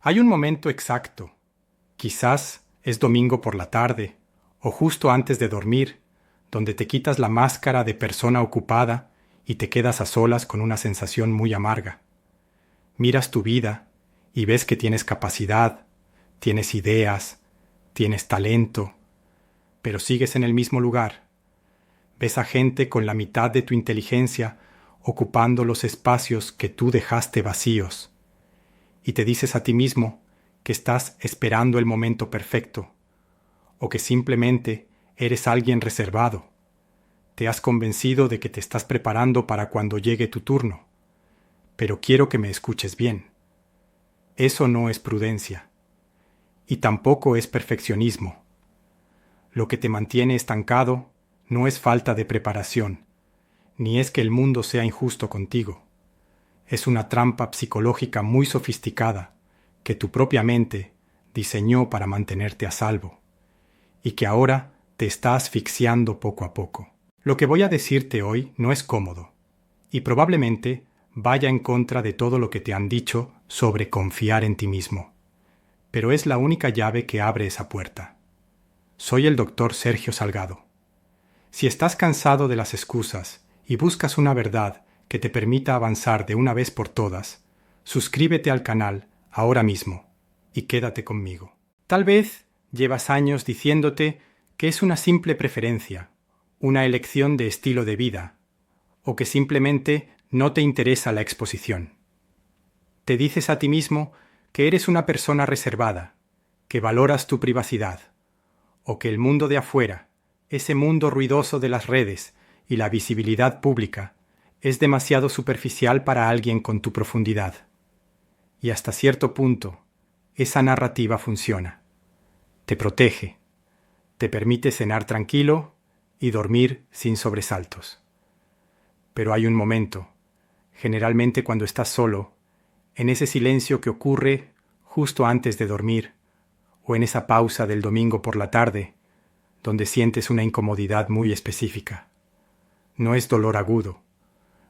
Hay un momento exacto, quizás es domingo por la tarde o justo antes de dormir, donde te quitas la máscara de persona ocupada y te quedas a solas con una sensación muy amarga. Miras tu vida y ves que tienes capacidad, tienes ideas, tienes talento, pero sigues en el mismo lugar. Ves a gente con la mitad de tu inteligencia ocupando los espacios que tú dejaste vacíos. Y te dices a ti mismo que estás esperando el momento perfecto, o que simplemente eres alguien reservado. Te has convencido de que te estás preparando para cuando llegue tu turno. Pero quiero que me escuches bien. Eso no es prudencia. Y tampoco es perfeccionismo. Lo que te mantiene estancado no es falta de preparación, ni es que el mundo sea injusto contigo. Es una trampa psicológica muy sofisticada que tu propia mente diseñó para mantenerte a salvo, y que ahora te está asfixiando poco a poco. Lo que voy a decirte hoy no es cómodo, y probablemente vaya en contra de todo lo que te han dicho sobre confiar en ti mismo. Pero es la única llave que abre esa puerta. Soy el doctor Sergio Salgado. Si estás cansado de las excusas y buscas una verdad que te permita avanzar de una vez por todas, suscríbete al canal ahora mismo y quédate conmigo. Tal vez llevas años diciéndote que es una simple preferencia, una elección de estilo de vida, o que simplemente no te interesa la exposición. Te dices a ti mismo que eres una persona reservada, que valoras tu privacidad, o que el mundo de afuera, ese mundo ruidoso de las redes y la visibilidad pública, es demasiado superficial para alguien con tu profundidad. Y hasta cierto punto, esa narrativa funciona. Te protege, te permite cenar tranquilo y dormir sin sobresaltos. Pero hay un momento, generalmente cuando estás solo, en ese silencio que ocurre justo antes de dormir, o en esa pausa del domingo por la tarde, donde sientes una incomodidad muy específica. No es dolor agudo,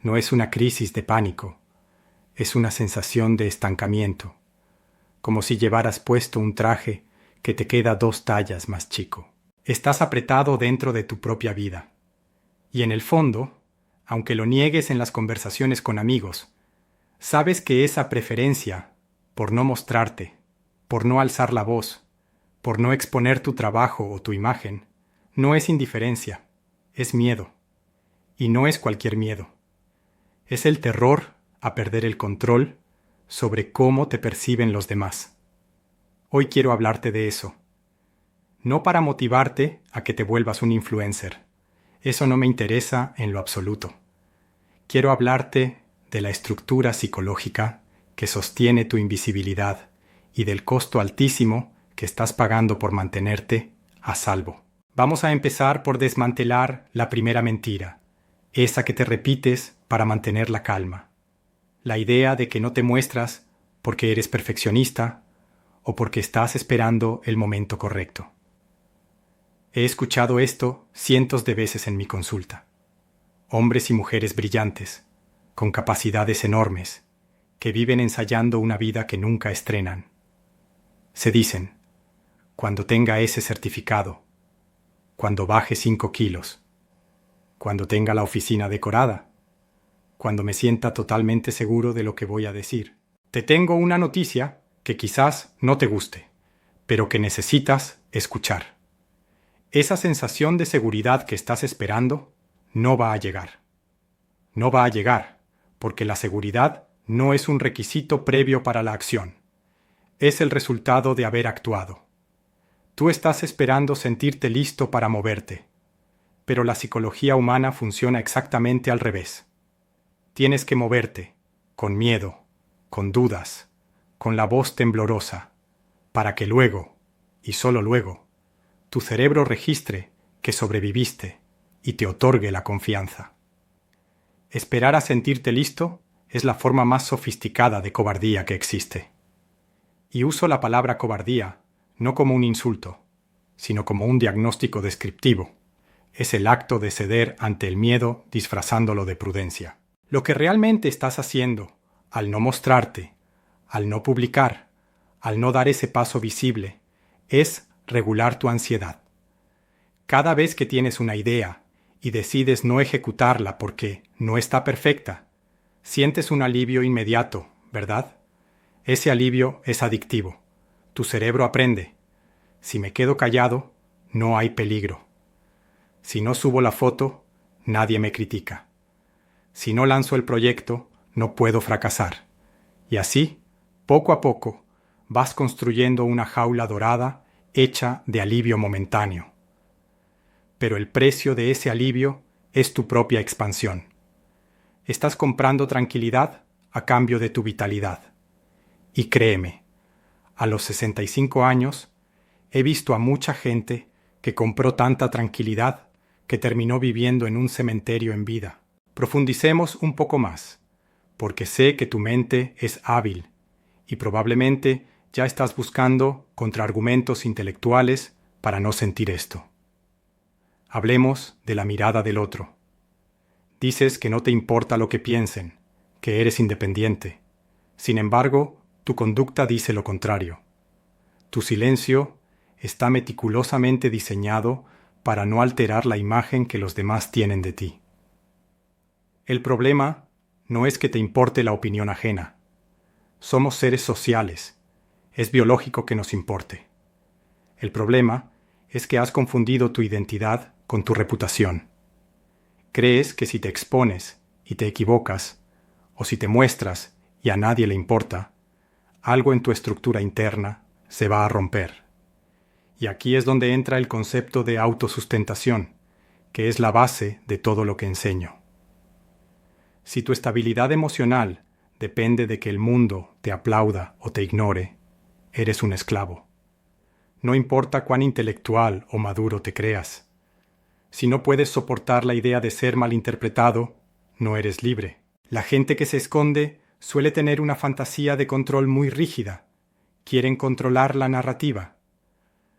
no es una crisis de pánico, es una sensación de estancamiento, como si llevaras puesto un traje que te queda 2 tallas más chico. Estás apretado dentro de tu propia vida. Y en el fondo, aunque lo niegues en las conversaciones con amigos, sabes que esa preferencia por no mostrarte, por no alzar la voz, por no exponer tu trabajo o tu imagen, no es indiferencia, es miedo. Y no es cualquier miedo. Es el terror a perder el control sobre cómo te perciben los demás. Hoy quiero hablarte de eso. No para motivarte a que te vuelvas un influencer. Eso no me interesa en lo absoluto. Quiero hablarte de la estructura psicológica que sostiene tu invisibilidad y del costo altísimo que estás pagando por mantenerte a salvo. Vamos a empezar por desmantelar la primera mentira, esa que te repites para mantener la calma. La idea de que no te muestras porque eres perfeccionista o porque estás esperando el momento correcto. He escuchado esto cientos de veces en mi consulta. Hombres y mujeres brillantes, con capacidades enormes, que viven ensayando una vida que nunca estrenan. Se dicen, cuando tenga ese certificado, cuando baje 5 kilos, cuando tenga la oficina decorada, cuando me sienta totalmente seguro de lo que voy a decir. Te tengo una noticia que quizás no te guste, pero que necesitas escuchar. Esa sensación de seguridad que estás esperando no va a llegar. No va a llegar, porque la seguridad no es un requisito previo para la acción. Es el resultado de haber actuado. Tú estás esperando sentirte listo para moverte, pero la psicología humana funciona exactamente al revés. Tienes que moverte, con miedo, con dudas, con la voz temblorosa, para que luego, y solo luego, tu cerebro registre que sobreviviste y te otorgue la confianza. Esperar a sentirte listo es la forma más sofisticada de cobardía que existe. Y uso la palabra cobardía no como un insulto, sino como un diagnóstico descriptivo. Es el acto de ceder ante el miedo disfrazándolo de prudencia. Lo que realmente estás haciendo, al no mostrarte, al no publicar, al no dar ese paso visible, es regular tu ansiedad. Cada vez que tienes una idea y decides no ejecutarla porque no está perfecta, sientes un alivio inmediato, ¿verdad? Ese alivio es adictivo. Tu cerebro aprende: si me quedo callado, no hay peligro. Si no subo la foto, nadie me critica. Si no lanzo el proyecto, no puedo fracasar. Y así, poco a poco, vas construyendo una jaula dorada hecha de alivio momentáneo. Pero el precio de ese alivio es tu propia expansión. Estás comprando tranquilidad a cambio de tu vitalidad. Y créeme, a los 65 años, he visto a mucha gente que compró tanta tranquilidad que terminó viviendo en un cementerio en vida. Profundicemos un poco más, porque sé que tu mente es hábil y probablemente ya estás buscando contraargumentos intelectuales para no sentir esto. Hablemos de la mirada del otro. Dices que no te importa lo que piensen, que eres independiente. Sin embargo, tu conducta dice lo contrario. Tu silencio está meticulosamente diseñado para no alterar la imagen que los demás tienen de ti. El problema no es que te importe la opinión ajena. Somos seres sociales. Es biológico que nos importe. El problema es que has confundido tu identidad con tu reputación. Crees que si te expones y te equivocas, o si te muestras y a nadie le importa, algo en tu estructura interna se va a romper. Y aquí es donde entra el concepto de autosustentación, que es la base de todo lo que enseño. Si tu estabilidad emocional depende de que el mundo te aplauda o te ignore, eres un esclavo. No importa cuán intelectual o maduro te creas. Si no puedes soportar la idea de ser malinterpretado, no eres libre. La gente que se esconde suele tener una fantasía de control muy rígida. Quieren controlar la narrativa.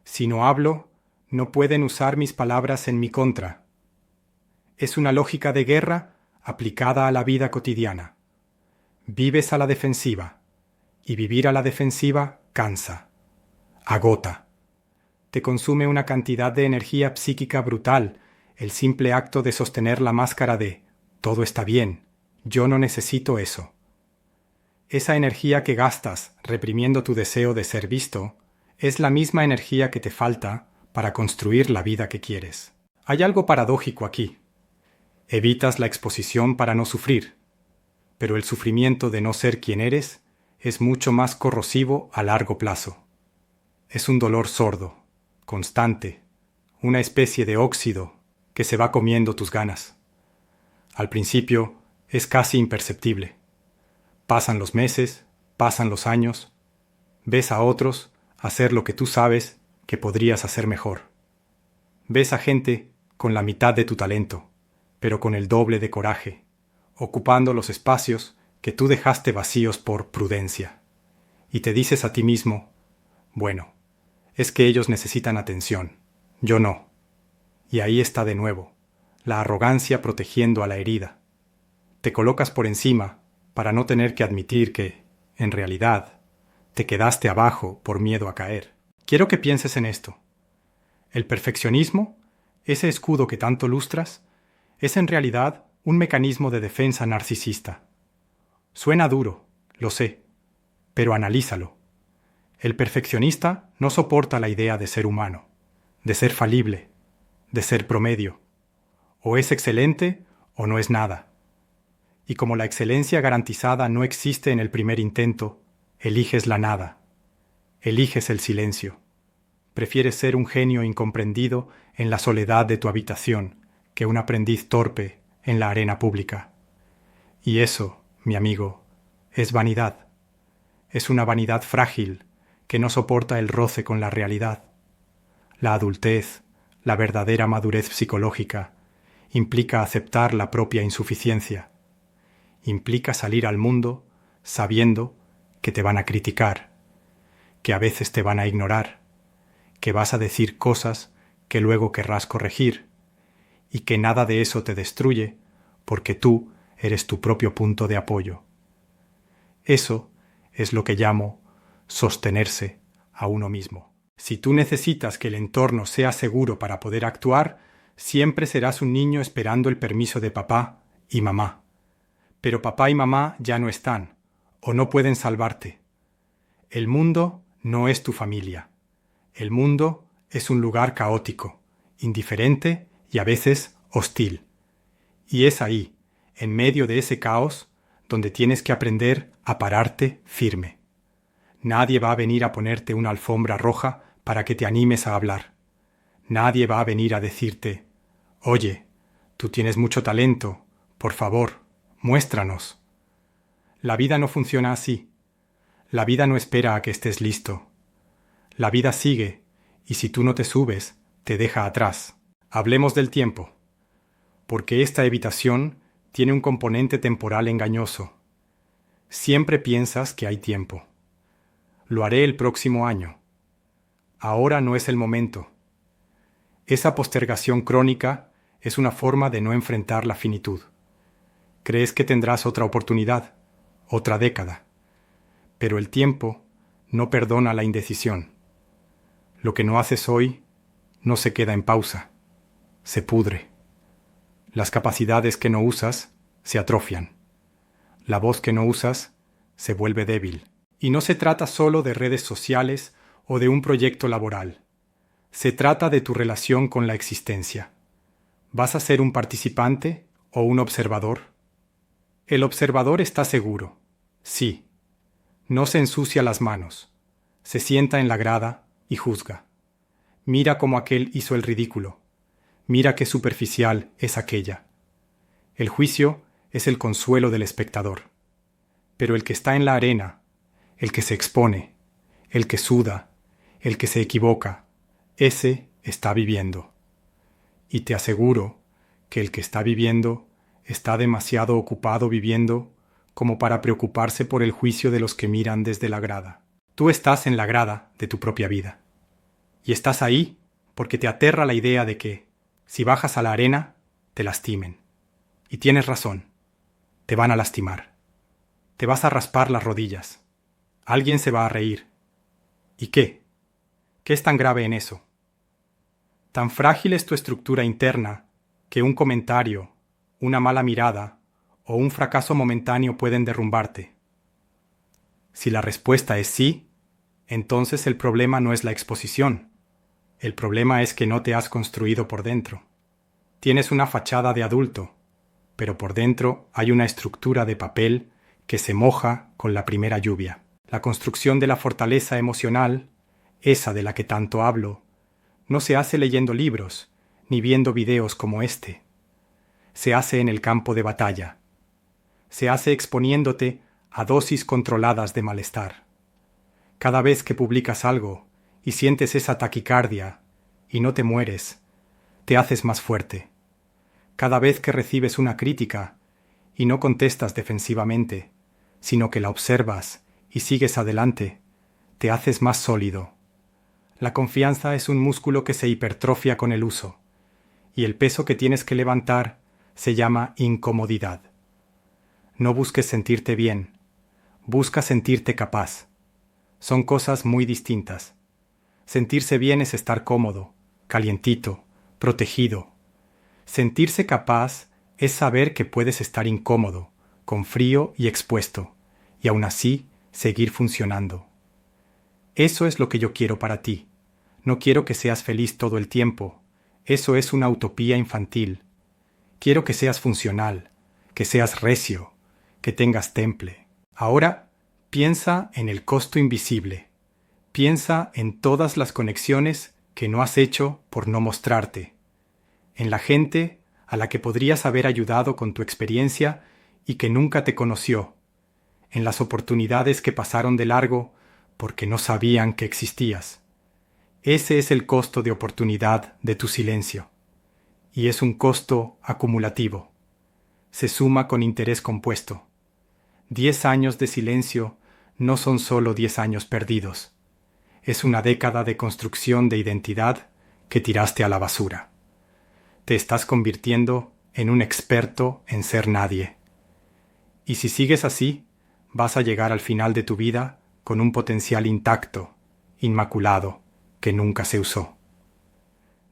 Si no hablo, no pueden usar mis palabras en mi contra. Es una lógica de guerra aplicada a la vida cotidiana. Vives a la defensiva, y vivir a la defensiva cansa, agota. Te consume una cantidad de energía psíquica brutal el simple acto de sostener la máscara de «todo está bien, yo no necesito eso». Esa energía que gastas reprimiendo tu deseo de ser visto es la misma energía que te falta para construir la vida que quieres. Hay algo paradójico aquí. Evitas la exposición para no sufrir, pero el sufrimiento de no ser quien eres es mucho más corrosivo a largo plazo. Es un dolor sordo, constante, una especie de óxido que se va comiendo tus ganas. Al principio es casi imperceptible. Pasan los meses, pasan los años, ves a otros hacer lo que tú sabes que podrías hacer mejor. Ves a gente con la mitad de tu talento, pero con el doble de coraje, ocupando los espacios que tú dejaste vacíos por prudencia. Y te dices a ti mismo, bueno, es que ellos necesitan atención, yo no. Y ahí está de nuevo, la arrogancia protegiendo a la herida. Te colocas por encima para no tener que admitir que, en realidad, te quedaste abajo por miedo a caer. Quiero que pienses en esto. El perfeccionismo, ese escudo que tanto lustras, es en realidad un mecanismo de defensa narcisista. Suena duro, lo sé, pero analízalo. El perfeccionista no soporta la idea de ser humano, de ser falible, de ser promedio. O es excelente o no es nada. Y como la excelencia garantizada no existe en el primer intento, eliges la nada. Eliges el silencio. Prefieres ser un genio incomprendido en la soledad de tu habitación que un aprendiz torpe en la arena pública. Y eso, mi amigo, es vanidad. Es una vanidad frágil que no soporta el roce con la realidad. La adultez, la verdadera madurez psicológica, implica aceptar la propia insuficiencia. Implica salir al mundo sabiendo que te van a criticar, que a veces te van a ignorar, que vas a decir cosas que luego querrás corregir, y que nada de eso te destruye porque tú eres tu propio punto de apoyo. Eso es lo que llamo sostenerse a uno mismo. Si tú necesitas que el entorno sea seguro para poder actuar, siempre serás un niño esperando el permiso de papá y mamá. Pero papá y mamá ya no están, o no pueden salvarte. El mundo no es tu familia. El mundo es un lugar caótico, indiferente y a veces hostil. Y es ahí, en medio de ese caos, donde tienes que aprender a pararte firme. Nadie va a venir a ponerte una alfombra roja para que te animes a hablar. Nadie va a venir a decirte, oye, tú tienes mucho talento, por favor, muéstranos. La vida no funciona así. La vida no espera a que estés listo. La vida sigue, y si tú no te subes, te deja atrás. Hablemos del tiempo, porque esta evitación tiene un componente temporal engañoso. Siempre piensas que hay tiempo. Lo haré el próximo año. Ahora no es el momento. Esa postergación crónica es una forma de no enfrentar la finitud. Crees que tendrás otra oportunidad, otra década. Pero el tiempo no perdona la indecisión. Lo que no haces hoy no se queda en pausa, se pudre. Las capacidades que no usas se atrofian. La voz que no usas se vuelve débil. Y no se trata solo de redes sociales o de un proyecto laboral. Se trata de tu relación con la existencia. ¿Vas a ser un participante o un observador? El observador está seguro. Sí. No se ensucia las manos. Se sienta en la grada y juzga. Mira cómo aquel hizo el ridículo. Mira qué superficial es aquella. El juicio es el consuelo del espectador. Pero el que está en la arena, el que se expone, el que suda, el que se equivoca, ese está viviendo. Y te aseguro que el que está viviendo está demasiado ocupado viviendo como para preocuparse por el juicio de los que miran desde la grada. Tú estás en la grada de tu propia vida. Y estás ahí porque te aterra la idea de que, si bajas a la arena, te lastimen. Y tienes razón. Te van a lastimar. Te vas a raspar las rodillas. Alguien se va a reír. ¿Y qué? ¿Qué es tan grave en eso? Tan frágil es tu estructura interna que un comentario, una mala mirada o un fracaso momentáneo pueden derrumbarte. Si la respuesta es sí, entonces el problema no es la exposición. El problema es que no te has construido por dentro. Tienes una fachada de adulto, pero por dentro hay una estructura de papel que se moja con la primera lluvia. La construcción de la fortaleza emocional, esa de la que tanto hablo, no se hace leyendo libros ni viendo videos como este. Se hace en el campo de batalla. Se hace exponiéndote a dosis controladas de malestar. Cada vez que publicas algo y sientes esa taquicardia y no te mueres, te haces más fuerte. Cada vez que recibes una crítica y no contestas defensivamente, sino que la observas y sigues adelante, te haces más sólido. La confianza es un músculo que se hipertrofia con el uso, y el peso que tienes que levantar se llama incomodidad. No busques sentirte bien, busca sentirte capaz. Son cosas muy distintas. Sentirse bien es estar cómodo, calientito, protegido. Sentirse capaz es saber que puedes estar incómodo, con frío y expuesto, y aún así seguir funcionando. Eso es lo que yo quiero para ti. No quiero que seas feliz todo el tiempo. Eso es una utopía infantil. Quiero que seas funcional, que seas recio, que tengas temple. Ahora, piensa en el costo invisible. Piensa en todas las conexiones que no has hecho por no mostrarte. En la gente a la que podrías haber ayudado con tu experiencia y que nunca te conoció. En las oportunidades que pasaron de largo porque no sabían que existías. Ese es el costo de oportunidad de tu silencio. Y es un costo acumulativo. Se suma con interés compuesto. 10 años de silencio no son solo 10 años perdidos. Es una década de construcción de identidad que tiraste a la basura. Te estás convirtiendo en un experto en ser nadie. Y si sigues así, vas a llegar al final de tu vida con un potencial intacto, inmaculado, que nunca se usó.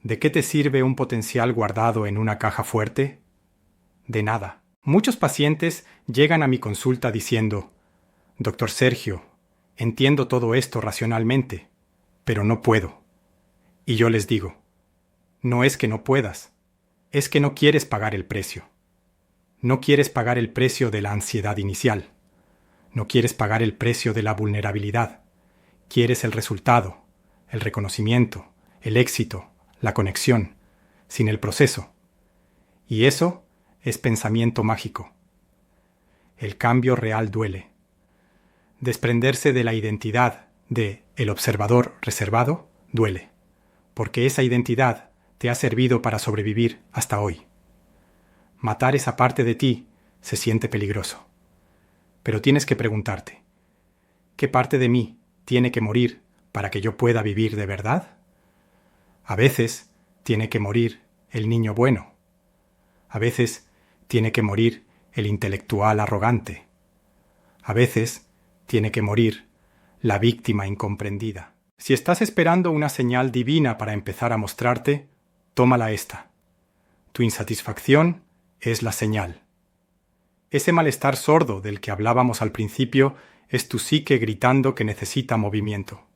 ¿De qué te sirve un potencial guardado en una caja fuerte? De nada. Muchos pacientes llegan a mi consulta diciendo: Doctor Sergio, entiendo todo esto racionalmente, pero no puedo. Y yo les digo: no es que no puedas, es que no quieres pagar el precio. No quieres pagar el precio de la ansiedad inicial. No quieres pagar el precio de la vulnerabilidad. Quieres el resultado, el reconocimiento, el éxito, la conexión, sin el proceso. Y eso es pensamiento mágico. El cambio real duele. Desprenderse de la identidad de el observador reservado duele, porque esa identidad te ha servido para sobrevivir hasta hoy. Matar esa parte de ti se siente peligroso. Pero tienes que preguntarte: ¿qué parte de mí tiene que morir para que yo pueda vivir de verdad? A veces tiene que morir el niño bueno. A veces tiene que morir el intelectual arrogante. A veces tiene que morir la víctima incomprendida. Si estás esperando una señal divina para empezar a mostrarte, tómala esta. Tu insatisfacción es la señal. Ese malestar sordo del que hablábamos al principio es tu psique gritando que necesita movimiento.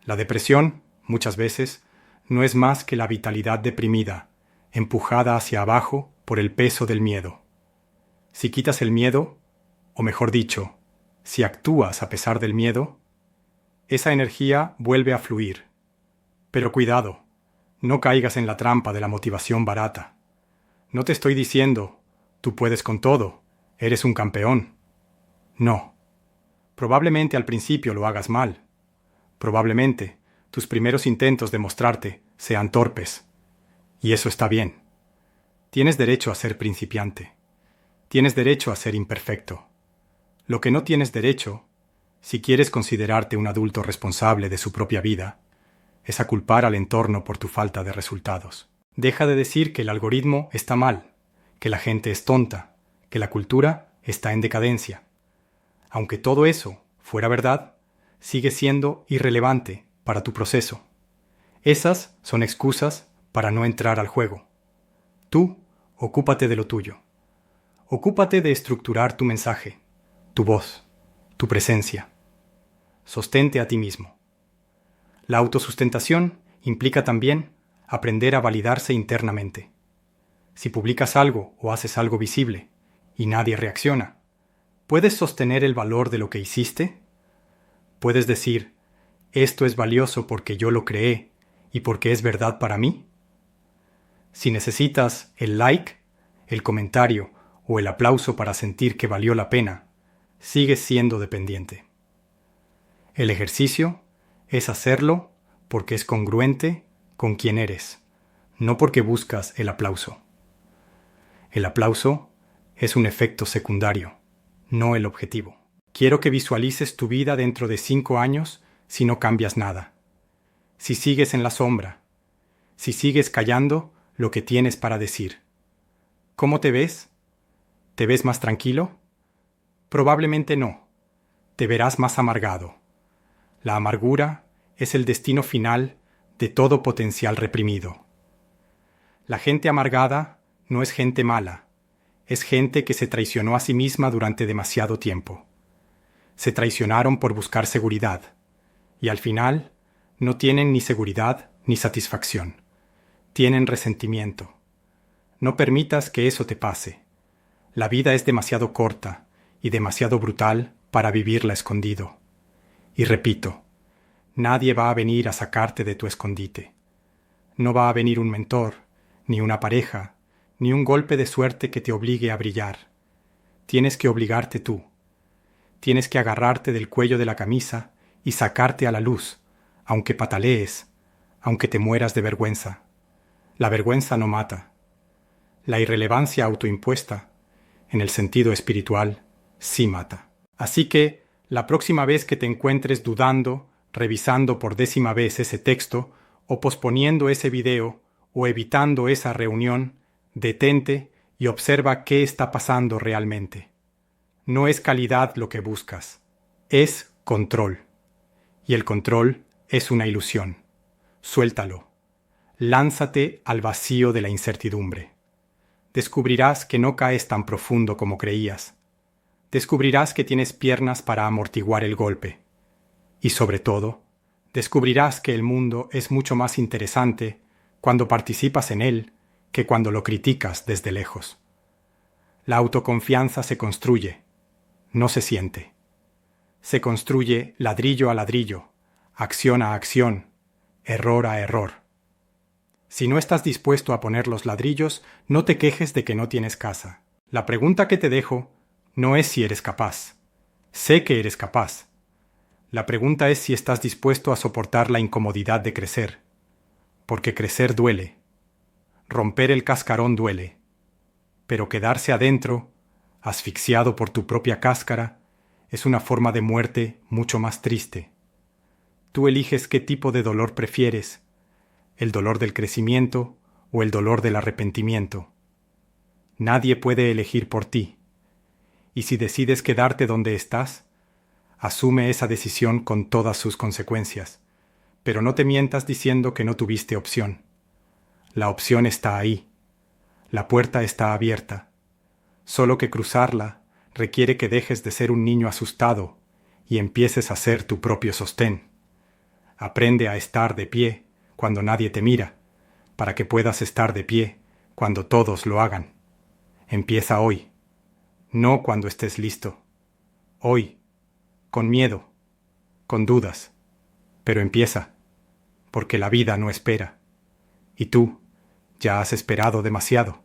La depresión, muchas veces, no es más que la vitalidad deprimida, empujada hacia abajo por el peso del miedo. Si quitas el miedo, o mejor dicho, si actúas a pesar del miedo, esa energía vuelve a fluir. Pero cuidado, no caigas en la trampa de la motivación barata. No te estoy diciendo: tú puedes con todo, eres un campeón. No. Probablemente al principio lo hagas mal. Probablemente tus primeros intentos de mostrarte sean torpes. Y eso está bien. Tienes derecho a ser principiante. Tienes derecho a ser imperfecto. Lo que no tienes derecho, si quieres considerarte un adulto responsable de su propia vida, es a culpar al entorno por tu falta de resultados. Deja de decir que el algoritmo está mal, que la gente es tonta, que la cultura está en decadencia. Aunque todo eso fuera verdad, sigue siendo irrelevante para tu proceso. Esas son excusas para no entrar al juego. Tú, ocúpate de lo tuyo. Ocúpate de estructurar tu mensaje, tu voz, tu presencia. Sostente a ti mismo. La autosustentación implica también aprender a validarse internamente. Si publicas algo o haces algo visible y nadie reacciona, ¿puedes sostener el valor de lo que hiciste? ¿Puedes decir: esto es valioso porque yo lo creé y porque es verdad para mí? Si necesitas el like, el comentario o el aplauso para sentir que valió la pena, sigues siendo dependiente. El ejercicio es hacerlo porque es congruente con quien eres, no porque buscas el aplauso. El aplauso es un efecto secundario, no el objetivo. Quiero que visualices tu vida dentro de 5 años si no cambias nada. Si sigues en la sombra, si sigues callando lo que tienes para decir. ¿Cómo te ves? ¿Te ves más tranquilo? Probablemente no. Te verás más amargado. La amargura es el destino final de todo potencial reprimido. La gente amargada no es gente mala, es gente que se traicionó a sí misma durante demasiado tiempo. Se traicionaron por buscar seguridad, y al final no tienen ni seguridad ni satisfacción. Tienen resentimiento. No permitas que eso te pase. La vida es demasiado corta y demasiado brutal para vivirla escondido. Y repito, nadie va a venir a sacarte de tu escondite. No va a venir un mentor, ni una pareja, ni un golpe de suerte que te obligue a brillar. Tienes que obligarte tú. Tienes que agarrarte del cuello de la camisa y sacarte a la luz, aunque patalees, aunque te mueras de vergüenza. La vergüenza no mata. La irrelevancia autoimpuesta, en el sentido espiritual, sí mata. Así que, la próxima vez que te encuentres dudando, revisando por 10ª vez ese texto, o posponiendo ese video, o evitando esa reunión, detente y observa qué está pasando realmente. No es calidad lo que buscas, es control. Y el control es una ilusión. Suéltalo. Lánzate al vacío de la incertidumbre. Descubrirás que no caes tan profundo como creías. Descubrirás que tienes piernas para amortiguar el golpe. Y sobre todo, descubrirás que el mundo es mucho más interesante cuando participas en él que cuando lo criticas desde lejos. La autoconfianza se construye, no se siente. Se construye ladrillo a ladrillo, acción a acción, error a error. Si no estás dispuesto a poner los ladrillos, no te quejes de que no tienes casa. La pregunta que te dejo no es si eres capaz. Sé que eres capaz. La pregunta es si estás dispuesto a soportar la incomodidad de crecer. Porque crecer duele. Romper el cascarón duele. Pero quedarse adentro, asfixiado por tu propia cáscara, es una forma de muerte mucho más triste. Tú eliges qué tipo de dolor prefieres, el dolor del crecimiento o el dolor del arrepentimiento. Nadie puede elegir por ti. Y si decides quedarte donde estás, asume esa decisión con todas sus consecuencias, pero no te mientas diciendo que no tuviste opción. La opción está ahí. La puerta está abierta. Solo que cruzarla requiere que dejes de ser un niño asustado y empieces a ser tu propio sostén. Aprende a estar de pie cuando nadie te mira, para que puedas estar de pie cuando todos lo hagan. Empieza hoy, no cuando estés listo. Hoy, con miedo, con dudas, pero empieza, porque la vida no espera. Y tú ya has esperado demasiado.